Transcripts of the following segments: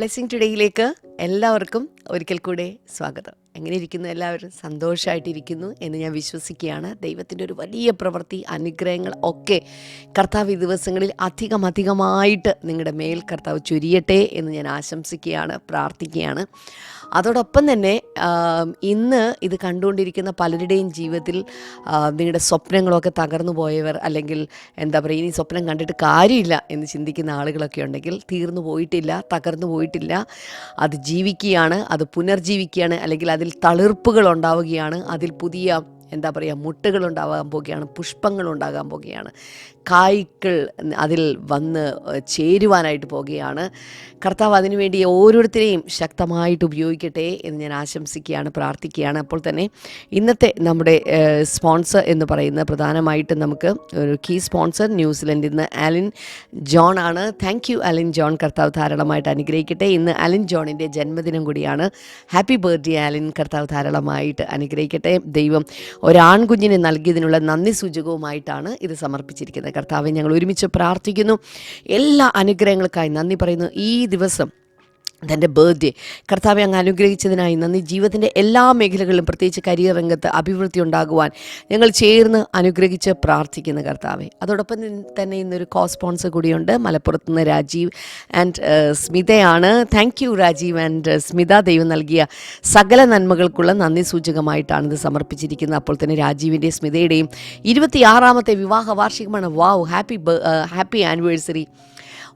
Blessing ടുഡേയിലേക്ക് എല്ലാവർക്കും ഒരിക്കൽ കൂടെ സ്വാഗതം. എങ്ങനെ ഇരിക്കുന്നു? എല്ലാവരും സന്തോഷമായിട്ടിരിക്കുന്നു എന്ന് ഞാൻ വിശ്വസിക്കുകയാണ്. ദൈവത്തിൻ്റെ ഒരു വലിയ പ്രവൃത്തി, അനുഗ്രഹങ്ങൾ ഒക്കെ കർത്താവ് ഈ ദിവസങ്ങളിൽ അധികമായിട്ട് നിങ്ങളുടെ മേൽ കർത്താവ് ചൊരിയട്ടെ എന്ന് ഞാൻ ആശംസിക്കുകയാണ്, പ്രാർത്ഥിക്കുകയാണ്. അതോടൊപ്പം തന്നെ ഇന്ന് ഇത് കണ്ടുകൊണ്ടിരിക്കുന്ന പലരുടെയും ജീവിതത്തിൽ നിങ്ങളുടെ സ്വപ്നങ്ങളൊക്കെ തകർന്നു പോയവർ, അല്ലെങ്കിൽ എന്താ പറയുക, ഇനി സ്വപ്നം കണ്ടിട്ട് കാര്യമില്ല എന്ന് ചിന്തിക്കുന്ന ആളുകളൊക്കെ ഉണ്ടെങ്കിൽ, തീർന്നു പോയിട്ടില്ല, തകർന്നു പോയിട്ടില്ല, അത് ജീവിക്കുകയാണ്, അത് പുനർജീവിക്കുകയാണ്, അല്ലെങ്കിൽ അതിൽ തളിർപ്പുകൾ ഉണ്ടാവുകയാണ്, അതിൽ പുതിയ എന്താ പറയുക മുട്ടുകൾ ഉണ്ടാകാൻ പോകുകയാണ്, പുഷ്പങ്ങൾ ഉണ്ടാകാൻ പോകുകയാണ്, കായ്ക്കൾ അതിൽ വന്ന് ചേരുവാനായിട്ട് പോകുകയാണ്. കർത്താവ് അതിനുവേണ്ടി ഓരോരുത്തരെയും ശക്തമായിട്ട് ഉപയോഗിക്കട്ടെ എന്ന് ഞാൻ ആശംസിക്കുകയാണ്, പ്രാർത്ഥിക്കുകയാണ്. അപ്പോൾ തന്നെ ഇന്നത്തെ നമ്മുടെ സ്പോൺസർ എന്ന് പറയുന്ന പ്രധാനമായിട്ടും നമുക്ക് ഒരു കീ സ്പോൺസർ ന്യൂസിലൻഡിൽ നിന്ന് ആലിൻ ജോൺ ആണ്. Thank you Alin John. കർത്താവ് ധാരാളമായിട്ട് അനുഗ്രഹിക്കട്ടെ. ഇന്ന് ആലിൻ ജോണിൻ്റെ ജന്മദിനം കൂടിയാണ്. Happy birthday Alin. കർത്താവ് ധാരാളമായിട്ട് അനുഗ്രഹിക്കട്ടെ. ദൈവം ഒരാൺകുഞ്ഞിനെ നൽകിയതിനുള്ള നന്ദി സൂചകവുമായിട്ടാണ് ഇത് സമർപ്പിച്ചിരിക്കുന്നത്. കർത്താവെ, ഞങ്ങൾ ഒരുമിച്ച് പ്രാർത്ഥിക്കുന്നു. എല്ലാ അനുഗ്രഹങ്ങൾക്കായി നന്ദി പറയുന്നു. ഈ ദിവസം തൻ്റെ ബർത്ത്ഡേ കർത്താവെ അങ്ങ് അനുഗ്രഹിച്ചതിനായി നന്ദി. ജീവിതത്തിൻ്റെ എല്ലാ മേഖലകളിലും, പ്രത്യേകിച്ച് കരിയർ രംഗത്ത് അഭിവൃദ്ധി ഉണ്ടാകുവാൻ ഞങ്ങൾ ചേർന്ന് അനുഗ്രഹിച്ച് പ്രാർത്ഥിക്കുന്ന കർത്താവെ. അതോടൊപ്പം തന്നെ ഇന്നൊരു കോ സ്പോൺസർ കൂടിയുണ്ട്. മലപ്പുറത്ത് നിന്ന് രാജീവ് ആൻഡ് സ്മിതയാണ്. Thank you Rajeev and Smitha. ദൈവം നൽകിയ സകല നന്മകൾക്കുള്ള നന്ദി സൂചകമായിട്ടാണ് ഇത് സമർപ്പിച്ചിരിക്കുന്നത്. അപ്പോൾ തന്നെ രാജീവിൻ്റെയും സ്മിതയുടെയും 26ാമത്തെ വിവാഹ വാർഷികമാണ്. വാവ്, ഹാപ്പി ആനിവേഴ്സറി.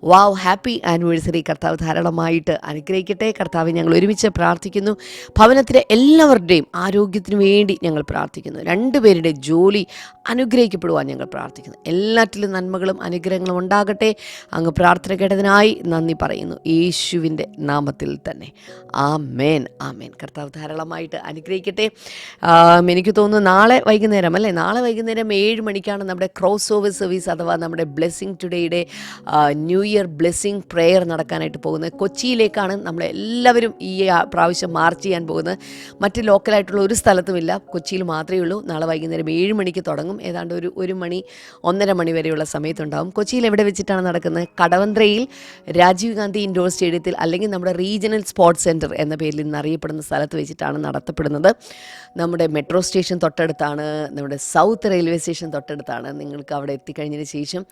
വാവ്, ഹാപ്പി ആനിവേഴ്സറി. കർത്താവ് ധാരാളമായിട്ട് അനുഗ്രഹിക്കട്ടെ. കർത്താവ്, ഞങ്ങൾ ഒരുമിച്ച് പ്രാർത്ഥിക്കുന്നു. ഭവനത്തിലെ എല്ലാവരുടെയും ആരോഗ്യത്തിനു വേണ്ടി ഞങ്ങൾ പ്രാർത്ഥിക്കുന്നു. രണ്ടുപേരുടെ ജോലി അനുഗ്രഹിക്കപ്പെടുവാൻ ഞങ്ങൾ പ്രാർത്ഥിക്കുന്നു. എല്ലാറ്റിലും നന്മകളും അനുഗ്രഹങ്ങളും ഉണ്ടാകട്ടെ. അങ്ങ് പ്രാർത്ഥന കേട്ടതിനായി നന്ദി പറയുന്നു, യേശുവിൻ്റെ നാമത്തിൽ തന്നെ. ആമേൻ, ആമേൻ. കർത്താവ് ധാരാളമായിട്ട് അനുഗ്രഹിക്കട്ടെ. എനിക്ക് തോന്നുന്നു നാളെ വൈകുന്നേരം 7 മണിക്കാണ് നമ്മുടെ ക്രോസ് ഓവർ സർവീസ്, അഥവാ നമ്മുടെ ബ്ലെസ്സിങ് ടുഡേയുടെ ന്യൂ ഇയർ ബ്ലെസ്സിങ് പ്രെയർ നടക്കാനായിട്ട് പോകുന്നത്. കൊച്ചിയിലേക്കാണ് നമ്മളെല്ലാവരും ഈ പ്രാവശ്യം മാർച്ച് ചെയ്യാൻ പോകുന്നത്. മറ്റ് ലോക്കലായിട്ടുള്ള ഒരു സ്ഥലത്തുമില്ല, കൊച്ചിയിൽ മാത്രമേ ഉള്ളൂ. നാളെ വൈകുന്നേരം 7 മണിക്ക് തുടങ്ങും. ഏതാണ്ട് ഒരു 1-1:30 മണി വരെയുള്ള സമയത്തുണ്ടാകും. കൊച്ചിയിൽ എവിടെ വെച്ചിട്ടാണ് നടക്കുന്നത്? കടവന്ത്രയിൽ രാജീവ് ഗാന്ധി ഇൻഡോർ സ്റ്റേഡിയത്തിൽ, അല്ലെങ്കിൽ നമ്മുടെ റീജിയണൽ സ്പോർട്സ് സെൻറ്റർ എന്ന പേരിൽ ഇന്ന് അറിയപ്പെടുന്ന സ്ഥലത്ത് വെച്ചിട്ടാണ് നടത്തപ്പെടുന്നത്. നമ്മുടെ മെട്രോ സ്റ്റേഷൻ തൊട്ടടുത്താണ്, നമ്മുടെ സൗത്ത് റെയിൽവേ സ്റ്റേഷൻ തൊട്ടടുത്താണ്. നിങ്ങൾക്ക് അവിടെ എത്തിക്കഴിഞ്ഞതിന് ശേഷം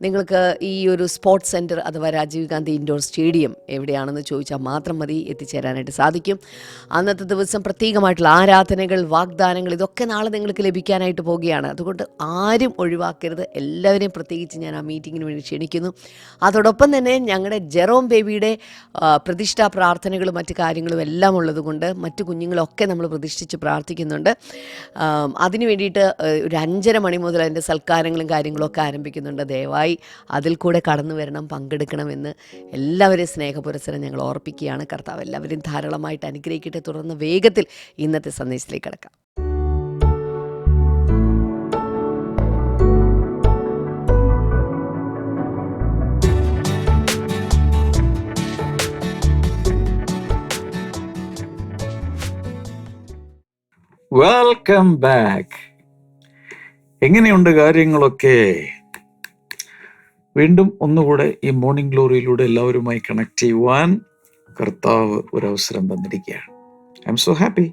നിങ്ങൾക്ക് ഈ ഒരു സ്പോർട്സ് സെൻറ്റർ അഥവാ രാജീവ് ഗാന്ധി ഇൻഡോർ സ്റ്റേഡിയം എവിടെയാണെന്ന് ചോദിച്ചാൽ മാത്രം മതി, എത്തിച്ചേരാനായിട്ട് സാധിക്കും. അന്നത്തെ ദിവസം പ്രത്യേകമായിട്ടുള്ള ആരാധനകൾ, വാഗ്ദാനങ്ങൾ, ഇതൊക്കെ നാളെ നിങ്ങൾക്ക് ലഭിക്കാനായിട്ട് പോവുകയാണ്. അതുകൊണ്ട് ആരും ഒഴിവാക്കരുത്. എല്ലാവരെയും പ്രത്യേകിച്ച് ഞാൻ ആ മീറ്റിങ്ങിന് വേണ്ടി ക്ഷണിക്കുന്നു. അതോടൊപ്പം തന്നെ ഞങ്ങളുടെ ജെറോം ബേബിയുടെ പ്രതിഷ്ഠാ പ്രാർത്ഥനകളും മറ്റു കാര്യങ്ങളും എല്ലാം ഉള്ളതുകൊണ്ട് മറ്റു കുഞ്ഞുങ്ങളൊക്കെ നമ്മൾ പ്രതിഷ്ഠിച്ച് പ്രാർത്ഥിക്കുന്നുണ്ട്. അതിനു വേണ്ടിയിട്ട് ഒരു 5:30 മണി മുതൽ അതിൻ്റെ സൽക്കാരങ്ങളും കാര്യങ്ങളൊക്കെ ആരംഭിക്കുന്നുണ്ട്. ദയവായി അതിൽ കൂടെ കടന്നു വരണം, പങ്കെടുക്കണമെന്ന് എല്ലാവരെയും സ്നേഹപുരസ്സരം ഞങ്ങൾ ഓർപ്പിക്കുകയാണ്. കർത്താവ് എല്ലാവരെയും ധാരാളമായിട്ട് അനുഗ്രഹിക്കട്ടെ. തുടർന്ന് വേഗത്തിൽ ഇന്നത്തെ സന്ദേശത്തിലേക്ക് കടക്കാം. Welcome back. എങ്ങനെയുണ്ട് കാര്യങ്ങളൊക്കെ? വീണ്ടും ഒന്നുകൂടെ ഈ മോർണിംഗ് ഗ്ലോറിയിലൂടെ എല്ലാവരുമായി കണക്ട് ചെയ്യുവാൻ കർത്താവ് ഒരവസരം തന്നിരിക്കുകയാണ്. I am so happy.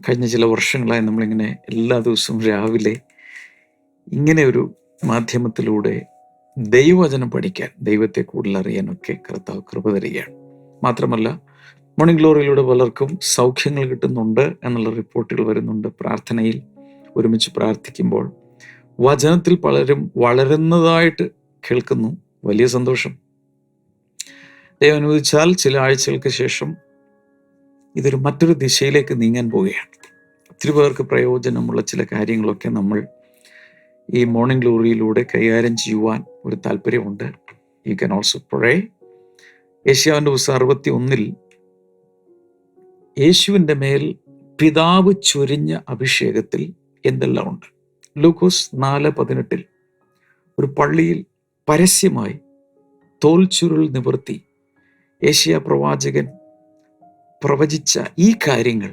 കഴിഞ്ഞ ചില വർഷങ്ങളായി നമ്മളിങ്ങനെ എല്ലാ ദിവസവും രാവിലെ ഇങ്ങനെ ഒരു മാധ്യമത്തിലൂടെ ദൈവവചനം പഠിക്കാൻ, ദൈവത്തെ കൂടുതൽ അറിയാനൊക്കെ കർത്താവ് കൃപ തരികയാണ്. മാത്രമല്ല, മോർണിംഗ് ഗ്ലോറിയിലൂടെ പലർക്കും സൗഖ്യങ്ങൾ കിട്ടുന്നുണ്ട് എന്നുള്ള റിപ്പോർട്ടുകൾ വരുന്നുണ്ട്. പ്രാർത്ഥനയിൽ ഒരുമിച്ച് പ്രാർത്ഥിക്കുമ്പോൾ വചനത്തിൽ പലരും വളരുന്നതായിട്ട് കേൾക്കുന്നു. വലിയ സന്തോഷം. ദൈവം അനുവദിച്ചാൽ ചില ആഴ്ചകൾക്ക് ശേഷം ഇതൊരു മറ്റൊരു ദിശയിലേക്ക് നീങ്ങാൻ പോവുകയാണ്. ഒത്തിരി പേർക്ക് പ്രയോജനമുള്ള ചില കാര്യങ്ങളൊക്കെ നമ്മൾ ഈ മോർണിംഗ് ഗ്ലോറിയിലൂടെ കൈകാര്യം ചെയ്യുവാൻ ഒരു താല്പര്യമുണ്ട്. യു ക്യാൻ ഓൾസോ പ്രേ. യെശയ്യാവിന്റെ പുസ്തകം 61 യേശുവിൻ്റെ മേൽ പിതാവ് ചൊരിഞ്ഞ അഭിഷേകത്തിൽ എന്തെല്ലാം ഉണ്ട്? ലൂക്കോസ് 4:18 ഒരു പള്ളിയിൽ പരസ്യമായി തോൽ ചുരുൾ നിവർത്തി യെശയ്യാ പ്രവാചകൻ പ്രവചിച്ച ഈ കാര്യങ്ങൾ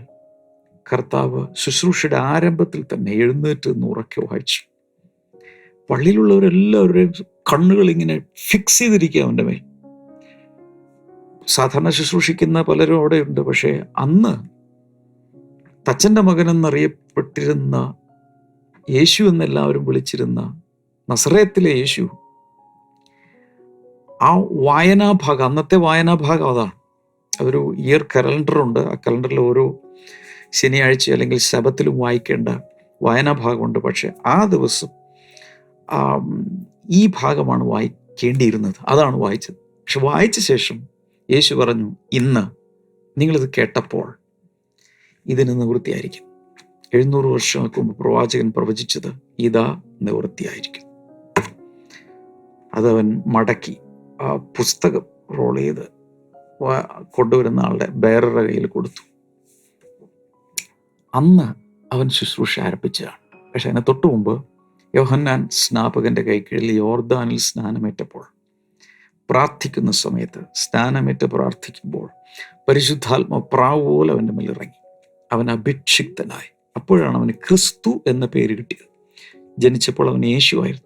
കർത്താവ് ശുശ്രൂഷയുടെ ആരംഭത്തിൽ തന്നെ എഴുന്നേറ്റ് നിന്ന് ഉറക്കെ വായിച്ചു. പള്ളിയിലുള്ളവരെല്ലാവരുടെയും കണ്ണുകൾ ഇങ്ങനെ ഫിക്സ് ചെയ്തിരിക്കുക അവൻ്റെ മേൽ. സാധാരണ ശുശ്രൂഷിക്കുന്ന പലരും അവിടെ ഉണ്ട്. പക്ഷേ അന്ന് തച്ചൻ്റെ മകൻ എന്നറിയപ്പെട്ടിരുന്ന യേശു എന്നെല്ലാവരും വിളിച്ചിരുന്ന നസറേത്തിലെ യേശു, ആ വായനാഭാഗം, അന്നത്തെ വായനാഭാഗം അതാണ്. അതൊരു ഇയർ കലണ്ടറുണ്ട്. ആ കലണ്ടറിൽ ഓരോ ശനിയാഴ്ച അല്ലെങ്കിൽ ശബത്തിലും വായിക്കേണ്ട വായനാഭാഗമുണ്ട്. പക്ഷെ ആ ദിവസം ഈ ഭാഗമാണ് വായിക്കേണ്ടിയിരുന്നത്. അതാണ് വായിച്ചത്. പക്ഷെ വായിച്ച ശേഷം യേശു പറഞ്ഞു, ഇന്ന് നിങ്ങളിത് കേട്ടപ്പോൾ ഇതിന് നിവൃത്തിയായിരിക്കും. 700 വർഷങ്ങൾക്ക് മുമ്പ് പ്രവാചകൻ പ്രവചിച്ചത് ഇതാ നിവൃത്തിയായിരിക്കും. അതവൻ മടക്കി ആ പുസ്തകം റോൾ ചെയ്ത് കൊണ്ടുവരുന്ന ആളുടെ ബേററുടെ കയ്യിൽ കൊടുത്തു. അന്ന് അവൻ ശുശ്രൂഷ ആരംഭിച്ചതാണ്. പക്ഷെ അതിന് തൊട്ടു മുമ്പ് യോഹന്നാൻ സ്നാപകന്റെ കൈക്കീഴിൽ യോർദാനിൽ സ്നാനമേറ്റപ്പോൾ, പ്രാർത്ഥിക്കുന്ന സമയത്ത് സ്നാനമേറ്റ് പ്രാർത്ഥിക്കുമ്പോൾ പരിശുദ്ധാത്മ പ്രാവ് പോലെ അവൻ്റെ മേൽ ഇറങ്ങി. അവൻ അഭിഷിക്തനായി. അപ്പോഴാണ് അവന് ക്രിസ്തു എന്ന പേര് കിട്ടിയത്. ജനിച്ചപ്പോൾ അവൻ യേശുവായിരുന്നു.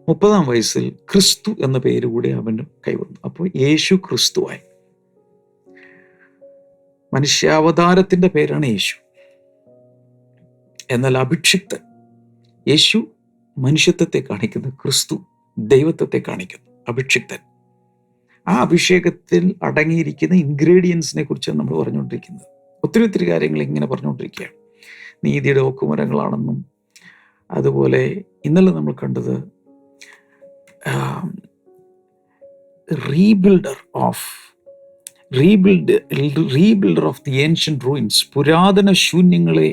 30-ാം വയസ്സിൽ ക്രിസ്തു എന്ന പേര് കൂടി അവന് കൈവന്നു. അപ്പോൾ യേശു ക്രിസ്തുവായി. മനുഷ്യാവതാരത്തിന്റെ പേരാണ് യേശു. എന്നാൽ അഭിഷിക്തൻ, യേശു മനുഷ്യത്വത്തെ കാണിക്കുന്നു, ക്രിസ്തു ദൈവത്വത്തെ കാണിക്കുന്നു. അഭിഷിക്തൻ, ആ അഭിഷേകത്തിൽ അടങ്ങിയിരിക്കുന്ന ഇൻഗ്രീഡിയൻസിനെ കുറിച്ചാണ് നമ്മൾ പറഞ്ഞുകൊണ്ടിരിക്കുന്നത്. ഒത്തിരി കാര്യങ്ങൾ ഇങ്ങനെ പറഞ്ഞുകൊണ്ടിരിക്കുകയാണ്. നീതിയുടെ ഓക്കുമരങ്ങളാണെന്നും, അതുപോലെ ഇന്നലെ നമ്മൾ കണ്ടത് rebuilder of the ancient ruins, പുരാതന ശൂന്യങ്ങളെ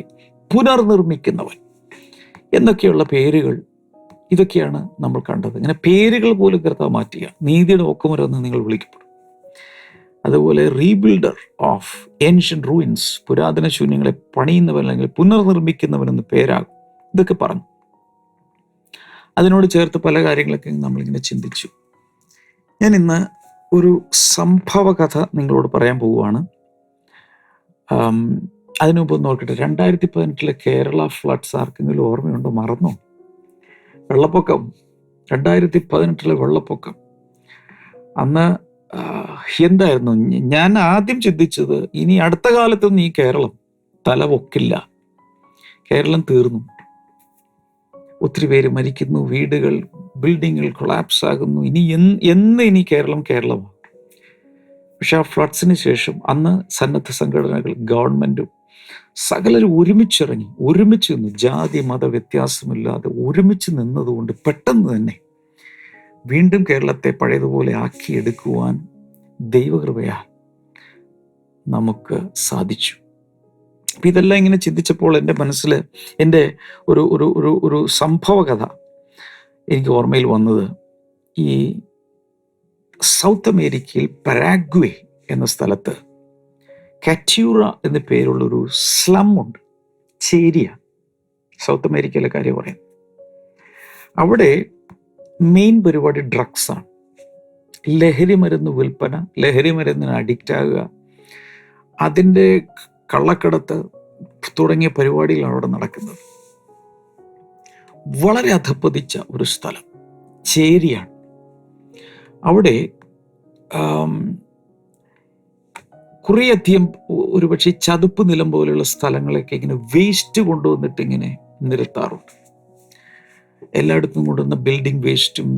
പുനർനിർമ്മിക്കുന്നവൻ എന്നൊക്കെയുള്ള പേരുകൾ, ഇതൊക്കെയാണ് നമ്മൾ കണ്ടത്. ഇങ്ങനെ പേരുകൾ പോലും കർത്താവ് മാറ്റുക. നീതിയുടെ ഓക്കുമരം എന്ന് നിങ്ങൾ വിളിക്കപ്പെടും. അതുപോലെ റീബിൽഡർ ഓഫ് ഏൻഷ്യന്റ് റൂയിൻസ്, പുരാതന ശൂന്യങ്ങളെ പണിയുന്നവൻ അല്ലെങ്കിൽ പുനർനിർമ്മിക്കുന്നവൻ എന്ന് പേരാകും. ഇതൊക്കെ പറഞ്ഞു. അതിനോട് ചേർത്ത് പല കാര്യങ്ങളൊക്കെ നമ്മളിങ്ങനെ ചിന്തിച്ചു. ഞാൻ ഇന്ന് ഒരു സംഭവ കഥ നിങ്ങളോട് പറയാൻ പോവുകയാണ്. അതിനു മുമ്പ് നോക്കട്ടെ, 2018 കേരള ഫ്ലഡ്സ് ആർക്കെങ്കിലും ഓർമ്മയുണ്ടോ? മറന്നോ? വെള്ളപ്പൊക്കം, 2018 വെള്ളപ്പൊക്കം. അന്ന് എന്തായിരുന്നു? ഞാൻ ആദ്യം ചിന്തിച്ചത്, ഇനി അടുത്ത കാലത്തൊന്നും ഈ കേരളം തലപൊക്കില്ല, കേരളം തീർന്നു, ഒത്തിരി പേര് മരിക്കുന്നു, വീടുകൾ, ബിൽഡിങ്ങുകൾ കൊളാപ്സ് ആകുന്നു, ഇനി കേരളമാണ്. പക്ഷെ ആ ഫ്ലഡ്സിന് ശേഷം അന്ന് സന്നദ്ധ സംഘടനകൾ, ഗവൺമെന്റും സകലരും ഒരുമിച്ച് നിന്നു. ജാതി മത വ്യത്യാസമില്ലാതെ ഒരുമിച്ച് നിന്നതുകൊണ്ട് പെട്ടെന്ന് തന്നെ വീണ്ടും കേരളത്തെ പഴയതുപോലെ ആക്കിയെടുക്കുവാൻ ദൈവകൃപയാൽ നമുക്ക് സാധിച്ചു. അപ്പം ഇതെല്ലാം ഇങ്ങനെ ചിന്തിച്ചപ്പോൾ എൻ്റെ മനസ്സിൽ എൻ്റെ ഒരു സംഭവ കഥ എനിക്ക് ഓർമ്മയിൽ വന്നത്, ഈ സൗത്ത് അമേരിക്കയിൽ പരാഗ്വേ എന്ന സ്ഥലത്ത് കാറ്റ്യൂറ എന്ന പേരുള്ളൊരു സ്ലം ഉണ്ട്, ചേരിയ. സൗത്ത് അമേരിക്കയിലെ കാര്യം പറയാം. അവിടെ മെയിൻ പരിപാടി ഡ്രഗ്സാണ്. ലഹരി മരുന്ന് വിൽപ്പന, ലഹരി മരുന്നിന് അഡിക്റ്റ് ആകുക, അതിൻ്റെ കള്ളക്കടത്ത് തുടങ്ങിയ പരിപാടികളാണ് അവിടെ നടക്കുന്നത്. വളരെ അധപ്പതിച്ച ഒരു സ്ഥലം ചേരിയാണ്. അവിടെ കുറേയധികം ഒരുപക്ഷെ ചതുപ്പ് നിലം പോലെയുള്ള സ്ഥലങ്ങളൊക്കെ ഇങ്ങനെ വേസ്റ്റ് കൊണ്ടുവന്നിട്ട് ഇങ്ങനെ നിരത്താറുണ്ട്. എല്ലായിടത്തും കൊണ്ടുവന്ന ബിൽഡിംഗ് വേസ്റ്റും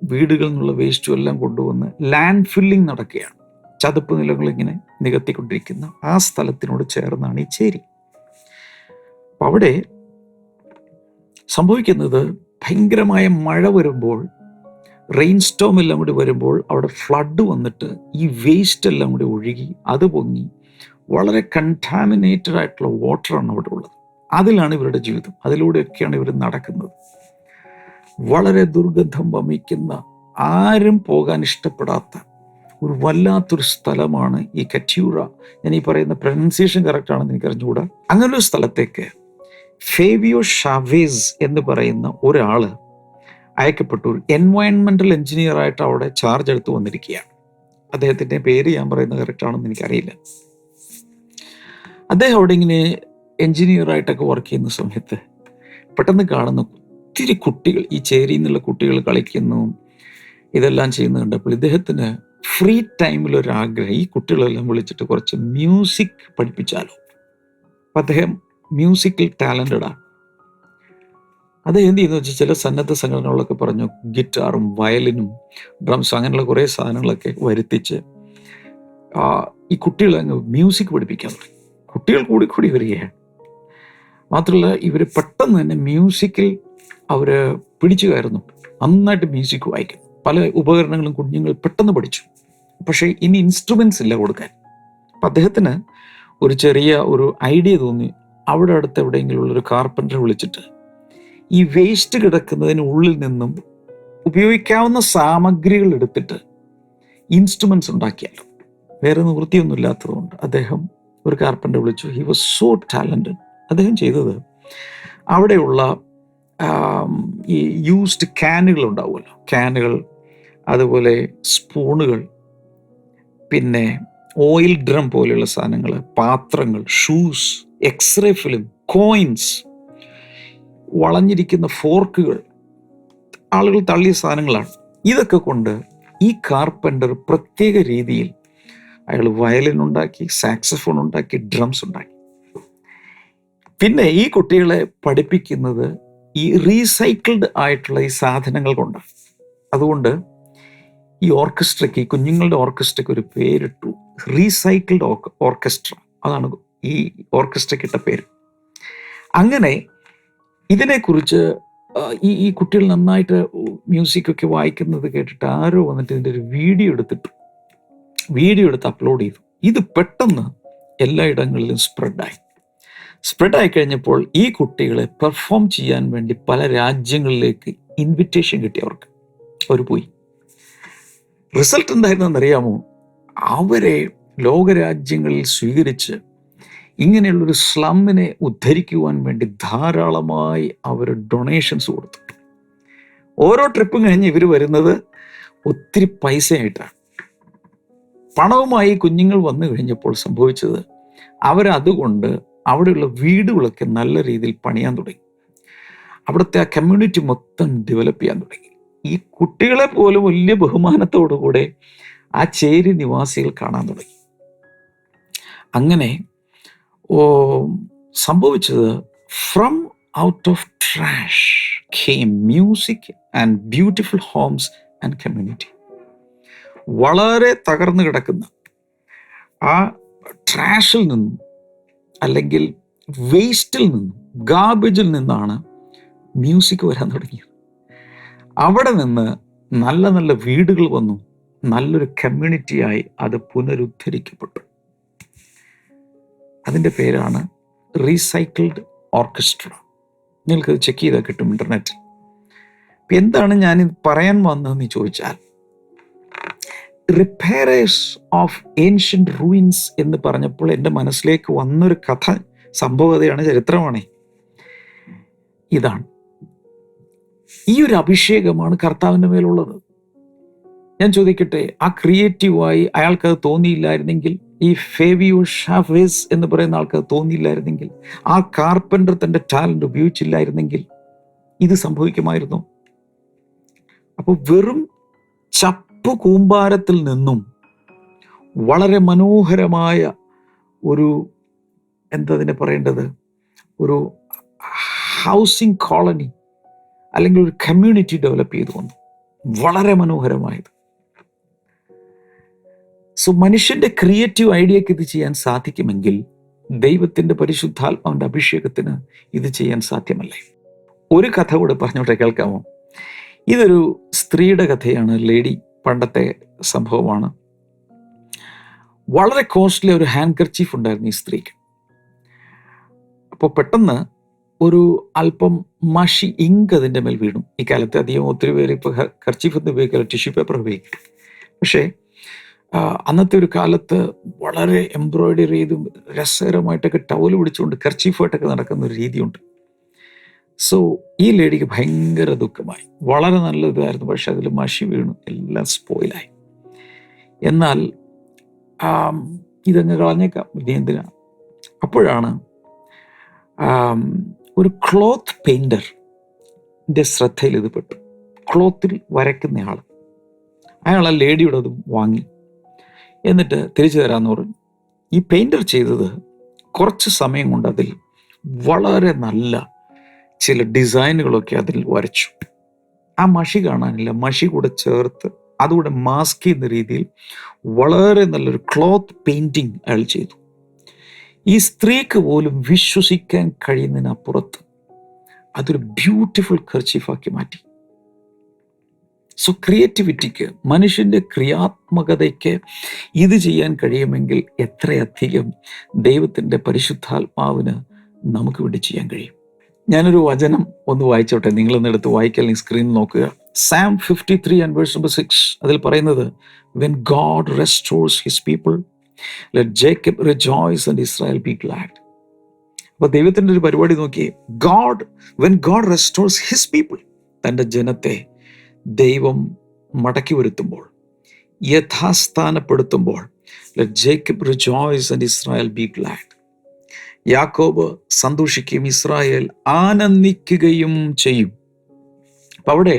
വീടുകളിൽ നിന്നുള്ള വേസ്റ്റും എല്ലാം കൊണ്ടുവന്ന് ലാൻഡ് ഫില്ലിംഗ് നടക്കുകയാണ്. ചതുപ്പ് നിലങ്ങൾ ഇങ്ങനെ നികത്തിക്കൊണ്ടിരിക്കുന്ന ആ സ്ഥലത്തിനോട് ചേർന്നാണ് ഈ ചേരി. അപ്പം അവിടെ സംഭവിക്കുന്നത്, ഭയങ്കരമായ മഴ വരുമ്പോൾ, റെയിൻ സ്റ്റോം എല്ലാം കൂടി വരുമ്പോൾ അവിടെ ഫ്ലഡ് വന്നിട്ട് ഈ വേസ്റ്റ് എല്ലാം കൂടി ഒഴുകി അത് പൊങ്ങി വളരെ കണ്ടാമിനേറ്റഡ് ആയിട്ടുള്ള വാട്ടറാണ് അവിടെ ഉള്ളത്. അതിലാണ് ഇവരുടെ ജീവിതം, അതിലൂടെയൊക്കെയാണ് ഇവർ നടക്കുന്നത്. വളരെ ദുർഗന്ധം വമിക്കുന്ന, ആരും പോകാൻ ഇഷ്ടപ്പെടാത്ത ഒരു വല്ലാത്തൊരു സ്ഥലമാണ് ഈ കറ്റ്യൂറ. ഞാൻ ഈ പറയുന്ന പ്രൊനൗൺസിയേഷൻ കറക്റ്റ് ആണെന്ന് എനിക്ക് അറിഞ്ഞുകൂടാ. അങ്ങനൊരു സ്ഥലത്തേക്ക് ഫേവിയോ ഷാവേസ് എന്ന് പറയുന്ന ഒരാള് അയക്കപ്പെട്ടു. ഒരു എൻവയോൺമെന്റൽ എഞ്ചിനീയർ ആയിട്ട് അവിടെ ചാർജ് എടുത്ത് വന്നിരിക്കുകയാണ്. അദ്ദേഹത്തിൻ്റെ പേര് ഞാൻ പറയുന്നത് കറക്റ്റ് ആണെന്ന് എനിക്കറിയില്ല. അദ്ദേഹം അവിടെ ഇങ്ങനെ എഞ്ചിനീയറായിട്ടൊക്കെ വർക്ക് ചെയ്യുന്ന സമയത്ത് പെട്ടെന്ന് കാണുന്ന ഒത്തിരി കുട്ടികൾ, ഈ ചേരിയിൽ നിന്നുള്ള കുട്ടികൾ കളിക്കുന്നു, ഇതെല്ലാം ചെയ്യുന്നത് കണ്ടപ്പോൾ ഇദ്ദേഹത്തിന് ഫ്രീ ടൈമിൽ ഒരു ആഗ്രഹം, ഈ കുട്ടികളെല്ലാം വിളിച്ചിട്ട് കുറച്ച് മ്യൂസിക് പഠിപ്പിച്ചാലോ. അപ്പം അദ്ദേഹം മ്യൂസിക്കൽ ടാലൻറ്റഡാണ്. അദ്ദേഹം എന്ത് ചെയ്യുന്നു വെച്ചാൽ, ചില സന്നദ്ധ സംഘടനകളൊക്കെ പറഞ്ഞു ഗിറ്റാറും വയലിനും ഡ്രംസും അങ്ങനെയുള്ള കുറേ സാധനങ്ങളൊക്കെ വരുത്തിച്ച് ഈ കുട്ടികളെ അങ്ങ് മ്യൂസിക് പഠിപ്പിക്കാൻ തുടങ്ങി. കുട്ടികൾ കൂടി വരികയാണ്. മാത്രമല്ല ഇവർ പെട്ടെന്ന് തന്നെ മ്യൂസിക്കിൽ അവർ പിടിച്ചു കയറുന്നുണ്ട്. നന്നായിട്ട് മ്യൂസിക് വായിക്കുന്നു. പല ഉപകരണങ്ങളും കുഞ്ഞുങ്ങൾ പെട്ടെന്ന് പഠിച്ചു. പക്ഷേ ഇനി ഇൻസ്ട്രുമെൻറ്റ്സ് ഇല്ല കൊടുക്കാൻ. അപ്പം അദ്ദേഹത്തിന് ഒരു ചെറിയ ഒരു ഐഡിയ തോന്നി. അവിടെ അടുത്ത് എവിടെയെങ്കിലും ഉള്ളൊരു കാർപ്പൻ്ററെ വിളിച്ചിട്ട് ഈ വേസ്റ്റ് കിടക്കുന്നതിന് ഉള്ളിൽ നിന്നും ഉപയോഗിക്കാവുന്ന സാമഗ്രികൾ എടുത്തിട്ട് ഇൻസ്ട്രുമെൻറ്റ്സ് ഉണ്ടാക്കിയാലോ. വേറെ നിവൃത്തിയൊന്നും ഇല്ലാത്തതുകൊണ്ട് അദ്ദേഹം ഒരു കാർപ്പൻ്ററെ വിളിച്ചു. He was so talented. അദ്ദേഹം ചെയ്തത് അവിടെയുള്ള ഈ യൂസ്ഡ് ക്യാനുകൾ ഉണ്ടാവുമല്ലോ, ക്യാനുകൾ, അതുപോലെ സ്പൂണുകൾ, പിന്നെ ഓയിൽ ഡ്രം പോലെയുള്ള സാധനങ്ങൾ, പാത്രങ്ങൾ, ഷൂസ്, എക്സ്റേ ഫിലിം, കോയിൻസ്, വളഞ്ഞിരിക്കുന്ന ഫോർക്കുകൾ, ആളുകൾ തള്ളിയ സാധനങ്ങളാണ്. ഇതൊക്കെ കൊണ്ട് ഈ കാർപ്പൻ്റർ പ്രത്യേക രീതിയിൽ അയാൾ വയലിൻ ഉണ്ടാക്കി, സാക്സഫോൺ ഉണ്ടാക്കി, ഡ്രംസ് ഉണ്ടാക്കി. പിന്നെ ഈ കുട്ടികളെ പഠിപ്പിക്കുന്നത് ഈ റീസൈക്കിൾഡ് ആയിട്ടുള്ള ഈ സാധനങ്ങൾ കൊണ്ടാണ്. അതുകൊണ്ട് ഈ ഓർക്കസ്ട്രയ്ക്ക്, ഈ കുഞ്ഞുങ്ങളുടെ ഓർക്കസ്ട്രയ്ക്ക് ഒരു പേരിട്ടു, റീസൈക്കിൾഡ് ഓർക്കസ്ട്ര. അതാണ് ഈ ഓർക്കസ്ട്രയ്ക്ക് ഇട്ട പേര്. അങ്ങനെ ഇതിനെക്കുറിച്ച് ഈ കുട്ടികൾ നന്നായിട്ട് മ്യൂസിക്കൊക്കെ വായിക്കുന്നത് കേട്ടിട്ട് ആരോ വന്നിട്ട് ഇതിൻ്റെ ഒരു വീഡിയോ എടുത്ത് അപ്ലോഡ് ചെയ്തു. ഇത് പെട്ടെന്ന് എല്ലായിടങ്ങളിലും സ്പ്രെഡായി കഴിഞ്ഞപ്പോൾ ഈ കുട്ടികളെ പെർഫോം ചെയ്യാൻ വേണ്ടി പല രാജ്യങ്ങളിലേക്ക് ഇൻവിറ്റേഷൻ കിട്ടി അവർക്ക്. അവർ പോയി. റിസൾട്ട് എന്തായിരുന്നെന്നറിയാമോ? അവരെ ലോകരാജ്യങ്ങളിൽ സ്വീകരിച്ച് ഇങ്ങനെയുള്ളൊരു സ്ലമ്മിനെ ഉദ്ധരിക്കുവാൻ വേണ്ടി ധാരാളമായി അവർ ഡൊണേഷൻസ് കൊടുത്തു. ഓരോ ട്രിപ്പും കഴിഞ്ഞ് ഇവർ വരുന്നത് ഒത്തിരി പൈസയായിട്ടാണ്. പണവുമായി കുഞ്ഞുങ്ങൾ വന്നു കഴിഞ്ഞപ്പോൾ സംഭവിച്ചത്, അവരതുകൊണ്ട് അവിടെയുള്ള വീടുകളൊക്കെ നല്ല രീതിയിൽ പണിയാൻ തുടങ്ങി. അവിടുത്തെ ആ കമ്മ്യൂണിറ്റി മൊത്തം ഡെവലപ്പ് ചെയ്യാൻ തുടങ്ങി. ഈ കുട്ടികളെ പോലും വലിയ ബഹുമാനത്തോടുകൂടെ ആ ചേരി നിവാസികൾ കാണാൻ തുടങ്ങി. അങ്ങനെ സംഭവിച്ചത്, from out of trash came music and beautiful homes and community. വളരെ തകർന്നു കിടക്കുന്ന ആ ട്രാഷിൽ നിന്നും, അല്ലെങ്കിൽ വേസ്റ്റിൽ നിന്നും, ഗാർബേജിൽ നിന്നാണ് മ്യൂസിക് വരാൻ തുടങ്ങിയത്. അവിടെ നിന്ന് നല്ല നല്ല വീടുകൾ വന്നു, നല്ലൊരു കമ്മ്യൂണിറ്റിയായി അത് പുനരുദ്ധരിക്കപ്പെട്ടു. അതിൻ്റെ പേരാണ് റീസൈക്കിൾഡ് ഓർക്കസ്ട്ര. നിങ്ങൾക്കത് ചെക്ക് ചെയ്താൽ കിട്ടും ഇൻ്റർനെറ്റിൽ. എന്താണ് ഞാനിത് പറയാൻ വന്നതെന്ന് ചോദിച്ചാൽ, റിപ്പയറേഴ്സ് ഓഫ് ഏൻഷ്യൻ്റ് റൂയിൻസ് എന്ന് പറഞ്ഞപ്പോൾ എൻ്റെ മനസ്സിലേക്ക് വന്നൊരു കഥ, സംഭവതയാണ്, ചരിത്രമാണ്. ഇതാണ്, ഈ ഒരു അഭിഷേകമാണ് കർത്താവിൻ്റെ മേലുള്ളത്. ഞാൻ ചോദിക്കട്ടെ, ആ ക്രിയേറ്റീവായി അയാൾക്കത് തോന്നിയില്ലായിരുന്നെങ്കിൽ, ഈ ഫേവിയോ ഷാഫേസ് എന്ന് പറയുന്ന ആൾക്കത് തോന്നിയില്ലായിരുന്നെങ്കിൽ, ആ കാർപ്പൻ്റർ തൻ്റെ ടാലൻ്റ് ഉപയോഗിച്ചില്ലായിരുന്നെങ്കിൽ ഇത് സംഭവിക്കുമായിരുന്നു. അപ്പോൾ വെറും ചപ്പ് കൂമ്പാരത്തിൽ നിന്നും വളരെ മനോഹരമായ ഒരു, എന്തതിനെ പറയേണ്ടത്, ഒരു ഹൗസിംഗ് കോളനി അല്ലെങ്കിൽ ഒരു കമ്മ്യൂണിറ്റി ഡെവലപ്പ് ചെയ്തു വന്നു. വളരെ മനോഹരമായത്. സോ മനുഷ്യൻ്റെ ക്രിയേറ്റീവ് ഐഡിയക്ക് ഇത് ചെയ്യാൻ സാധിക്കുമെങ്കിൽ ദൈവത്തിൻ്റെ പരിശുദ്ധാത്മാവിൻ്റെ അഭിഷേകത്തിന് ഇത് ചെയ്യാൻ സാധ്യമല്ലേ? ഒരു കഥ കൂടെ പറഞ്ഞോട്ടെ, കേൾക്കാമോ? ഇതൊരു സ്ത്രീയുടെ കഥയാണ്. ലേഡി, പണ്ടത്തെ സംഭവമാണ്. വളരെ കോസ്റ്റ്ലി ഒരു ഹാൻഡ് കർച്ചീഫ് ഉണ്ടായിരുന്നു ഈ സ്ത്രീക്ക്. അപ്പോൾ പെട്ടെന്ന് ഒരു അല്പം മഷി, ഇങ്ക് അതിൻ്റെ മേൽ വീണു. ഈ കാലത്ത് അധികം ഒത്തിരി പേര് ഇപ്പോൾ കർച്ചീഫ് ഒന്നും ഉപയോഗിക്കില്ല, ടിഷ്യൂ പേപ്പർ ഉപയോഗിക്കും. പക്ഷേ അന്നത്തെ ഒരു കാലത്ത് വളരെ എംബ്രോയിഡറി ചെയ്തും രസകരമായിട്ടൊക്കെ ടവൽ പിടിച്ചുകൊണ്ട് കർച്ചീഫായിട്ടൊക്കെ നടക്കുന്ന ഒരു രീതിയുണ്ട്. സോ ഈ ലേഡിക്ക് ഭയങ്കര ദുഃഖമായി. വളരെ നല്ല ഇതായിരുന്നു, പക്ഷെ അതിൽ മഷി വീണു, എല്ലാം സ്പോയിലായി. എന്നാൽ ഇതങ്ങ് കളഞ്ഞേക്കാം, ഇനി എന്തിനാ? അപ്പോഴാണ് ഒരു ക്ലോത്ത് പെയിൻറ്ററിൻ്റെ ശ്രദ്ധയിൽ ഇത് പെട്ടു. ക്ലോത്തിൽ വരയ്ക്കുന്നയാൾ, അയാൾ ആ ലേഡിയുടെ അത് വാങ്ങി. എന്നിട്ട് തിരിച്ചു തരാമെന്ന് പറഞ്ഞു. ഈ പെയിൻറ്റർ ചെയ്തത് കുറച്ച് സമയം കൊണ്ട് അതിൽ വളരെ നല്ല ചില ഡിസൈനുകളൊക്കെ അതിൽ വരച്ചു. ആ മഷി കാണാനില്ല, മഷി കൂടെ ചേർത്ത് അതുകൂടെ മാസ്ക് ചെയ്യുന്ന രീതിയിൽ വളരെ നല്ലൊരു ക്ലോത്ത് പെയിൻറ്റിങ് അയാൾ ചെയ്തു. ഈ സ്ത്രീക്ക് പോലും വിശ്വസിക്കാൻ കഴിയുന്നതിനപ്പുറത്ത് അതൊരു ബ്യൂട്ടിഫുൾ കർച്ചീഫാക്കി മാറ്റി. സോ ക്രിയേറ്റിവിറ്റിക്ക്, മനുഷ്യൻ്റെ ക്രിയാത്മകതയ്ക്ക് ഇത് ചെയ്യാൻ കഴിയുമെങ്കിൽ എത്രയധികം ദൈവത്തിൻ്റെ പരിശുദ്ധാത്മാവിന് നമുക്ക് വേണ്ടി ചെയ്യാൻ കഴിയും. ഞാനൊരു വചനം ഒന്ന് വായിച്ചോട്ടെ, നിങ്ങളൊന്നെടുത്ത് വായിക്കാൻ സ്ക്രീനിൽ നോക്കുക. Psalm 53 and verse number 6. അതിൽ പറയുന്നത്, when God restores his people, let Jacob rejoice and Israel be glad. അപ്പൊ ദൈവത്തിൻ്റെ ഒരു പരിപാടി നോക്കിയേ. when God restores his people, തൻ്റെ ജനത്തെ ദൈവം മടക്കി വരുത്തുമ്പോൾ, യഥാസ്ഥാനപ്പെടുത്തുമ്പോൾ, let Jacob rejoice and Israel be glad. യാക്കോബ് സന്തോഷിക്കുകയും ഇസ്രായേൽ ആനന്ദിക്കുകയും ചെയ്യും. അപ്പൊ അവിടെ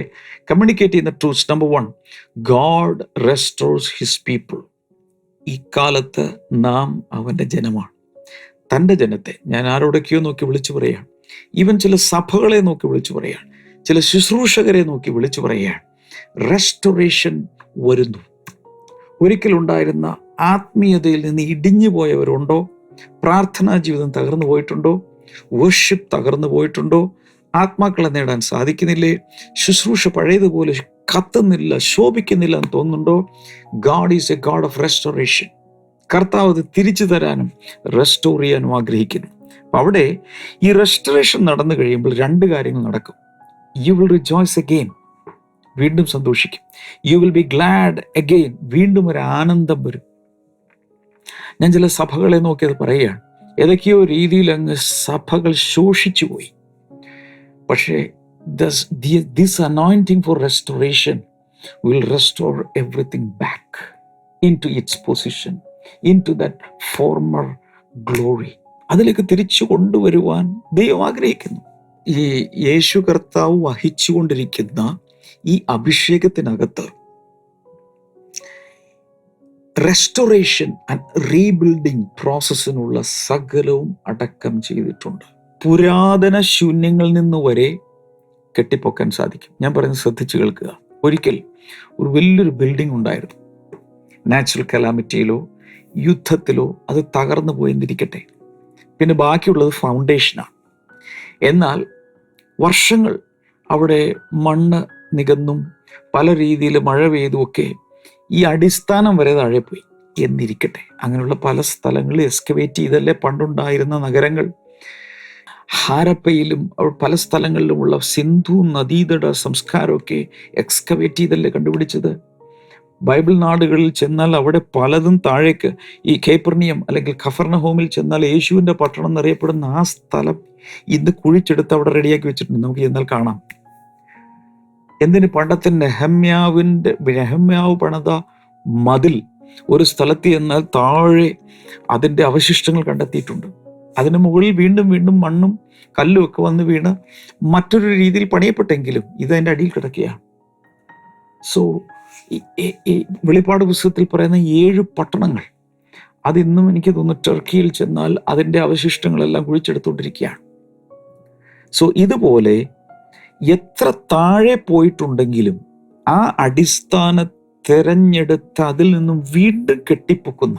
കമ്മ്യൂണിക്കേറ്റ് ചെയ്യുന്ന truths. Number 1, God restores his people. ഈ കാലത്ത് നാം അവൻ്റെ ജനമാണ്. തൻ്റെ ജനത്തെ ഞാൻ ആരോടൊക്കെയോ നോക്കി വിളിച്ചു പറയുകയാണ്. ഈവൻ ചില സഭകളെ നോക്കി വിളിച്ചു പറയുകയാണ്, ചില ശുശ്രൂഷകരെ നോക്കി വിളിച്ചു പറയുകയാണ്. റെസ്റ്റോറേഷൻ വരുന്നു. ഒരിക്കലുണ്ടായിരുന്ന ആത്മീയതയിൽ നിന്ന് ഇടിഞ്ഞു പോയവരുണ്ടോ? പ്രാർത്ഥനാ ജീവിതം തകർന്നു പോയിട്ടുണ്ടോ? വർഷിപ്പ് തകർന്നു പോയിട്ടുണ്ടോ? ആത്മാക്കളെ നേടാൻ സാധിക്കുന്നില്ലേ? ശുശ്രൂഷ പഴയതുപോലെ കത്തുന്നില്ല, ശോഭിക്കുന്നില്ല എന്ന് തോന്നുന്നുണ്ടോ? God is A God of restoration. കർത്താവ് അത് തിരിച്ചു തരാനും റെസ്റ്റോർ ചെയ്യാനും ആഗ്രഹിക്കുന്നു. അപ്പം അവിടെ ഈ റെസ്റ്റോറേഷൻ നടന്നു കഴിയുമ്പോൾ 2 കാര്യങ്ങൾ നടക്കും. യു വിൽ റിജോയ്സ് അഗെയിൻ, വീണ്ടും സന്തോഷിക്കും. You will be GLAAD again, വീണ്ടും ഒരു ആനന്ദം വരും. ഞാൻ ചില സഭകളെ നോക്കിയത് പറയുകയാണ്, ഏതൊക്കെയോ രീതിയിൽ അങ്ങ് സഭകൾ ശോഷിച്ചു പോയി. പക്ഷേ this anointing for restoration will restore everything back into its position, into that former glory. അതിലേക്ക് തിരിച്ചു കൊണ്ടുവരുവാൻ ദൈവം ആഗ്രഹിക്കുന്നു. ഈ യേശു കർത്താവ് വഹിച്ചുകൊണ്ടിരിക്കുന്ന ഈ അഭിഷേകത്തിനകത്ത് റെസ്റ്റോറേഷൻ ആൻഡ് റീബിൽഡിംഗ് പ്രോസസ്സിനുള്ള സകലവും അടക്കം ചെയ്തിട്ടുണ്ട്. പുരാതന ശൂന്യങ്ങളിൽ നിന്ന് വരെ കെട്ടിപ്പൊക്കാൻ സാധിക്കും. ഞാൻ പറയുന്നത് ശ്രദ്ധിച്ചു കേൾക്കുക. ഒരിക്കൽ ഒരു വലിയൊരു ബിൽഡിംഗ് ഉണ്ടായിരുന്നു. നാച്ചുറൽ കലാമിറ്റിയിലോ യുദ്ധത്തിലോ അത് തകർന്നു പോയെന്നിരിക്കട്ടെ, പിന്നെ ബാക്കിയുള്ളത് ഫൗണ്ടേഷനാണ്. എന്നാൽ വർഷങ്ങൾ അവിടെ മണ്ണ് നികന്നും പല രീതിയിൽ മഴ പെയ്തുമൊക്കെ ഈ അടിസ്ഥാനം വരെ താഴെ പോയി എന്നിരിക്കട്ടെ. അങ്ങനെയുള്ള പല സ്ഥലങ്ങളിൽ എക്സ്കവേറ്റ് ചെയ്തല്ലേ പണ്ടുണ്ടായിരുന്ന നഗരങ്ങൾ. ഹാരപ്പയിലും പല സ്ഥലങ്ങളിലുമുള്ള സിന്ധു നദീതട സംസ്കാരമൊക്കെ എക്സ്കവേറ്റ് ചെയ്തല്ലേ കണ്ടുപിടിച്ചത്. ബൈബിൾ നാടുകളിൽ ചെന്നാൽ അവിടെ പലതും താഴേക്ക്, ഈ കേപ്പർണിയം അല്ലെങ്കിൽ ഖഫർനഹോമിൽ ചെന്നാൽ യേശുവിൻ്റെ പട്ടണം എന്നറിയപ്പെടുന്ന ആ സ്ഥലം ഇന്ന് കുഴിച്ചെടുത്ത് അവിടെ റെഡിയാക്കി വെച്ചിട്ടുണ്ട്. നമുക്ക് ചെന്നാൽ കാണാം. എന്തിന്? പണ്ടത്തെ നെഹമ്യാവ് പണിത മതിൽ ഒരു സ്ഥലത്ത് ചെന്നാൽ താഴെ അതിൻ്റെ അവശിഷ്ടങ്ങൾ കണ്ടെത്തിയിട്ടുണ്ട്. അതിന് മുകളിൽ വീണ്ടും വീണ്ടും മണ്ണും കല്ലും ഒക്കെ വന്ന് വീണ് മറ്റൊരു രീതിയിൽ പണിയപ്പെട്ടെങ്കിലും ഇതതിൻ്റെ അടിയിൽ കിടക്കുകയാണ്. സോ ഈ വെളിപ്പാട് പുസ്തകത്തിൽ പറയുന്ന 7 പട്ടണങ്ങൾ, അതിന്നും എനിക്ക് തോന്നുന്നു ടർക്കിയിൽ ചെന്നാൽ അതിൻ്റെ അവശിഷ്ടങ്ങളെല്ലാം കുഴിച്ചെടുത്തുകൊണ്ടിരിക്കുകയാണ്. സോ ഇതുപോലെ എത്ര താഴെ പോയിട്ടുണ്ടെങ്കിലും ആ അടിസ്ഥാനം തെരഞ്ഞെടുത്ത് അതിൽ നിന്നും വീണ്ടും കെട്ടിപ്പൊക്കുന്ന,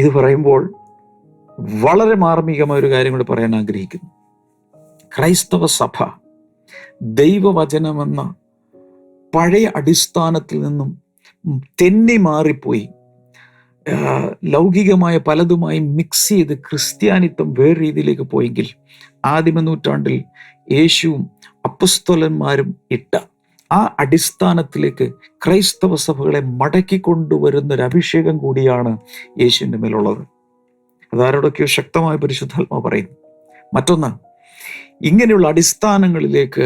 ഇത് പറയുമ്പോൾ വളരെ മാർമികമായ ഒരു കാര്യം കൂടി പറയാൻ ആഗ്രഹിക്കുന്നു. ക്രൈസ്തവ സഭ ദൈവവചനമെന്ന പഴയ അടിസ്ഥാനത്തിൽ നിന്നും തെന്നി മാറിപ്പോയി ലൗകികമായ പലതുമായി മിക്സ് ചെയ്ത് ക്രിസ്ത്യാനിത്വം വേറെ രീതിയിലേക്ക് പോയെങ്കിൽ, ആദിമ നൂറ്റാണ്ടിൽ യേശുവും അപ്പസ്തോലന്മാരും ഇട്ട ആ അടിസ്ഥാനത്തിലേക്ക് ക്രൈസ്തവ സഭകളെ മടക്കിക്കൊണ്ടുവരുന്നൊരു അഭിഷേകം കൂടിയാണ് യേശുവിൻ്റെ മേലുള്ളത്. അതാരോടൊക്കെയോ ശക്തമായ പരിശുദ്ധാത്മാവ് പറയുന്നു. മറ്റൊന്ന്, ഇങ്ങനെയുള്ള അടിസ്ഥാനങ്ങളിലേക്ക്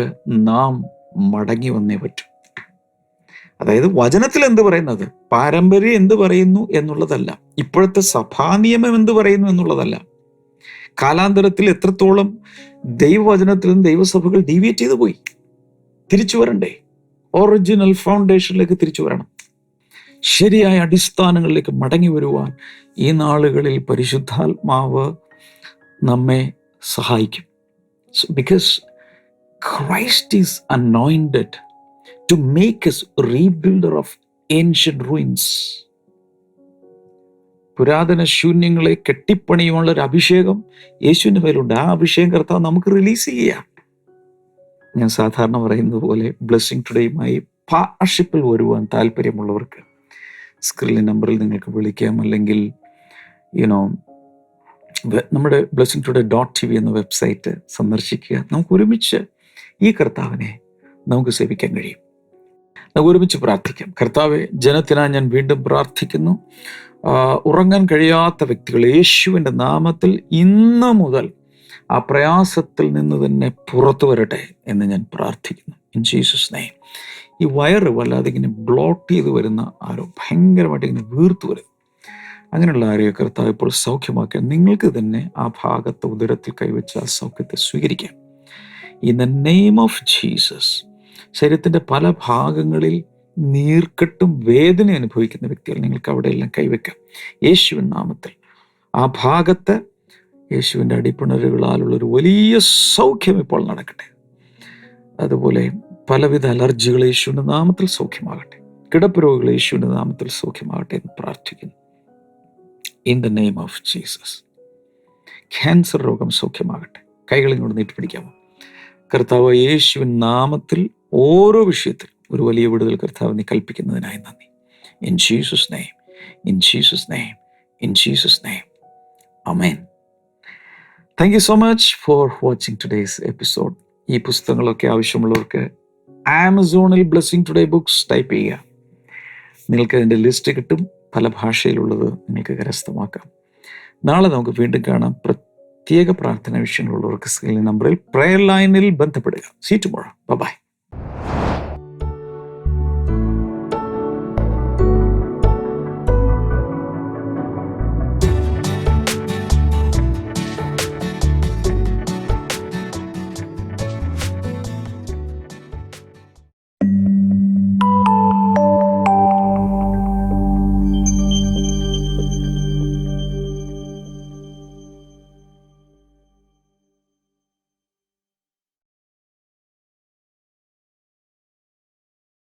നാം മടങ്ങി വന്നേ പറ്റൂ. അതായത് വചനത്തിൽ എന്ത് പറയുന്നത്, പാരമ്പര്യം എന്ത് പറയുന്നു എന്നുള്ളതല്ല, ഇപ്പോഴത്തെ സഭാനിയമം എന്ത് പറയുന്നു എന്നുള്ളതല്ല, കാലാന്തരത്തിൽ എത്രത്തോളം ദൈവവചനത്തിൽ നിന്ന് ദൈവസഭകൾ ഡീവിയേറ്റ് ചെയ്തു പോയി. തിരിച്ചു വരണ്ടേ? ഒറിജിനൽ ഫൗണ്ടേഷനിലേക്ക് തിരിച്ചു വരണം. ശരിയായ അടിസ്ഥാനങ്ങളിലേക്ക് മടങ്ങി വരുവാൻ ഈ നാളുകളിൽ പരിശുദ്ധാത്മാവ് നമ്മെ സഹായിക്കും. Because Christ is anointed to make us rebuilder of ancient ruins. പുരാതന ശൂന്യങ്ങളെ കെട്ടിപ്പണിയുമുള്ള ഒരു അഭിഷേകം യേശുവിൻ്റെ മേലുണ്ട്. ആ അഭിഷേകം കർത്താവ് നമുക്ക് റിലീസ് ചെയ്യാം. ഞാൻ സാധാരണ പറയുന്നത് പോലെ ബ്ലെസ്സിങ് ടുഡേയുമായി പാർട്ണർഷിപ്പിൽ വരുവാൻ താല്പര്യമുള്ളവർക്ക് സ്ക്രീൻ നമ്പറിൽ നിങ്ങൾക്ക് വിളിക്കാം, അല്ലെങ്കിൽ നമ്മുടെ ബ്ലെസ്സിങ് ടുഡേ .tv എന്ന വെബ്സൈറ്റ് സന്ദർശിക്കുക. നമുക്ക് ഒരുമിച്ച് ഈ കർത്താവിനെ നമുക്ക് സേവിക്കാൻ കഴിയും. നമുക്ക് ഒരുമിച്ച് പ്രാർത്ഥിക്കാം. കർത്താവെ, ജനത്തിനായി ഞാൻ വീണ്ടും പ്രാർത്ഥിക്കുന്നു. ഉറങ്ങാൻ കഴിയാത്ത വ്യക്തികൾ യേശുവിൻ്റെ നാമത്തിൽ ഇന്ന് മുതൽ ആ പ്രയാസത്തിൽ നിന്ന് തന്നെ പുറത്തു വരട്ടെ എന്ന് ഞാൻ പ്രാർത്ഥിക്കുന്നു. In Jesus name. ഈ വയറ് വല്ലാതെ ഇങ്ങനെ ബ്ലോട്ട് ചെയ്ത് വരുന്ന ആരോ, ഭയങ്കരമായിട്ട് ഇങ്ങനെ വീർത്തു വരും, അങ്ങനെയുള്ള ആരെയോ കർത്താവ് ഇപ്പോൾ സൗഖ്യമാക്കാൻ നിങ്ങൾക്ക് തന്നെ ആ ഭാഗത്ത് ഉദരത്തിൽ കൈവച്ച ആ സൗഖ്യത്തെ സ്വീകരിക്കാം. In the name of Jesus. ശരീരത്തിൻ്റെ പല ഭാഗങ്ങളിൽ നീർക്കെട്ടും വേദന അനുഭവിക്കുന്ന വ്യക്തികൾ, നിങ്ങൾക്ക് അവിടെയെല്ലാം കൈവയ്ക്കാം യേശുവിൻ നാമത്തിൽ. ആ ഭാഗത്ത് യേശുവിൻ്റെ അടിപ്പിണരുകളാലുള്ളൊരു വലിയ സൗഖ്യം ഇപ്പോൾ നടക്കട്ടെ. അതുപോലെ പലവിധ അലർജികൾ യേശുവിൻ്റെ നാമത്തിൽ സൗഖ്യമാകട്ടെ. കിടപ്പ് രോഗികൾ യേശുവിൻ്റെ നാമത്തിൽ സൗഖ്യമാകട്ടെ എന്ന് പ്രാർത്ഥിക്കുന്നു. In the name of Jesus. Cancer രോഗം സൗഖ്യമാകട്ടെ. കൈകളിൽ കൊണ്ട് നീട്ടി പിടിക്കാമോ? കർത്താവ് യേശുവിൻ നാമത്തിൽ ഓരോ വിഷയത്തിലും ഒരു വലിയ വിടുതൽ കർത്താവ് നീ കൽപ്പിക്കുന്നതിനായി നന്ദി. In Jesus name, in Jesus name, in Jesus name. Amen. Thank you so much for watching today's episode. ഈ പുസ്തകങ്ങളൊക്കെ ആവശ്യമുള്ളവർക്ക് ആമസോണിൽ ബ്ലെസ്സിങ് ടുഡേ ബുക്സ് ടൈപ്പ് ചെയ്യുക. നിങ്ങൾക്ക് അതിൻ്റെ ലിസ്റ്റ് കിട്ടും. പല ഭാഷയിലുള്ളത് നിങ്ങൾക്ക് കരസ്ഥമാക്കാം. നാളെ നമുക്ക് വീണ്ടും കാണാം. പ്രത്യേക പ്രാർത്ഥന വിഷയങ്ങളുള്ളവർക്ക് സ്ക്രീൻ നമ്പറിൽ പ്രയർ ലൈനിൽ ബന്ധപ്പെടുക. See tomorrow. ബൈ.